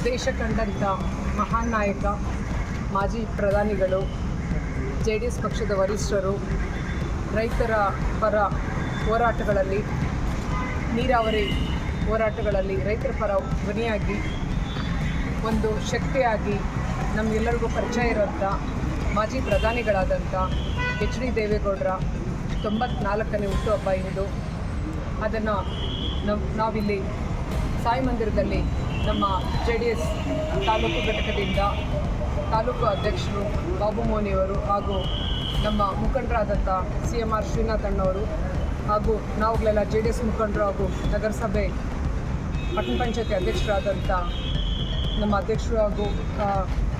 ದೇಶ ಕಂಡಂಥ ಮಹಾನ್ ನಾಯಕ, ಮಾಜಿ ಪ್ರಧಾನಿಗಳು, JDS ಪಕ್ಷದ ವರಿಷ್ಠರು, ರೈತರ ಪರ ಹೋರಾಟಗಳಲ್ಲಿ, ನೀರಾವರಿ ಹೋರಾಟಗಳಲ್ಲಿ ರೈತರ ಪರ ಧ್ವನಿಯಾಗಿ ಒಂದು ಶಕ್ತಿಯಾಗಿ ನಮಗೆಲ್ಲರಿಗೂ ಪರಿಚಯ ಇರೋಂಥ ಮಾಜಿ ಪ್ರಧಾನಿಗಳಾದಂಥ HD ದೇವೇಗೌಡರ 94ನೇ ಹುಟ್ಟುಹಬ್ಬ ಇಂದು. ಅದನ್ನು ನಾವಿಲ್ಲಿ ಸಾಯಿ ಮಂದಿರದಲ್ಲಿ ನಮ್ಮ JDS ತಾಲೂಕು ಘಟಕದಿಂದ ತಾಲೂಕು ಅಧ್ಯಕ್ಷರು ಬಾಬು ಮೋನಿಯವರು ಹಾಗೂ ನಮ್ಮ ಮುಖಂಡರಾದಂಥ CMR ಶ್ರೀನಾಥ್ ಅಣ್ಣವರು ಹಾಗೂ ನಾವುಗಳೆಲ್ಲ JDS ಮುಖಂಡರು ಹಾಗೂ ನಗರಸಭೆ ಪಟ್ಟಣ ಪಂಚಾಯತಿ ಅಧ್ಯಕ್ಷರಾದಂಥ ನಮ್ಮ ಅಧ್ಯಕ್ಷರು ಹಾಗೂ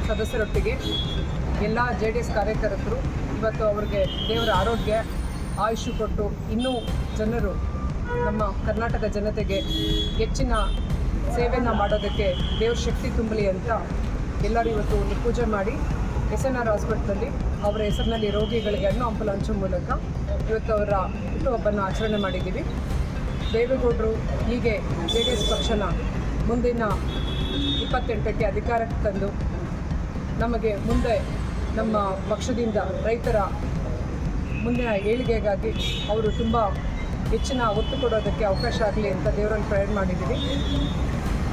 ಸದಸ್ಯರೊಟ್ಟಿಗೆ ಎಲ್ಲ JDS ಕಾರ್ಯಕರ್ತರು ಇವತ್ತು ಅವರಿಗೆ ದೇವರ ಆರೋಗ್ಯ ಆಯುಷು ಕೊಟ್ಟು ಇನ್ನೂ ಜನರು ನಮ್ಮ ಕರ್ನಾಟಕ ಜನತೆಗೆ ಹೆಚ್ಚಿನ ಸೇವೆಯನ್ನು ಮಾಡೋದಕ್ಕೆ ದೇವ್ರ ಶಕ್ತಿ ತುಂಬಲಿ ಅಂತ ಎಲ್ಲರೂ ಇವತ್ತು ಒಂದು ಪೂಜೆ ಮಾಡಿ SNR ಹಾಸ್ಪಿಟ್ಲಲ್ಲಿ ಅವರ ಹೆಸರಿನಲ್ಲಿ ರೋಗಿಗಳಿಗೆ ಹಣ್ಣು ಹಂಪಲು ಹಂಚುವ ಮೂಲಕ ಇವತ್ತು ಅವರ ಹುಟ್ಟುಹಬ್ಬನ ಆಚರಣೆ ಮಾಡಿದ್ದೀವಿ. ದೇವೇಗೌಡರು ಹೀಗೆ JDS ಪಕ್ಷನ ಮುಂದಿನ 28ಕ್ಕೆ ಅಧಿಕಾರಕ್ಕೆ ತಂದು ನಮಗೆ ಮುಂದೆ ನಮ್ಮ ಪಕ್ಷದಿಂದ ರೈತರ ಮುಂದಿನ ಏಳಿಗೆಗಾಗಿ ಅವರು ತುಂಬ ಹೆಚ್ಚಿನ ಒತ್ತು ಕೊಡೋದಕ್ಕೆ ಅವಕಾಶ ಆಗಲಿ ಅಂತ ದೇವರಲ್ಲಿ ಪ್ರೇರಣೆ ಮಾಡಿದ್ದೀವಿ.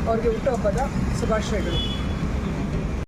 ಅವ್ರಿಗೆ ಹುಟ್ಟುಹಬ್ಬದ ಶುಭಾಶಯಗಳು.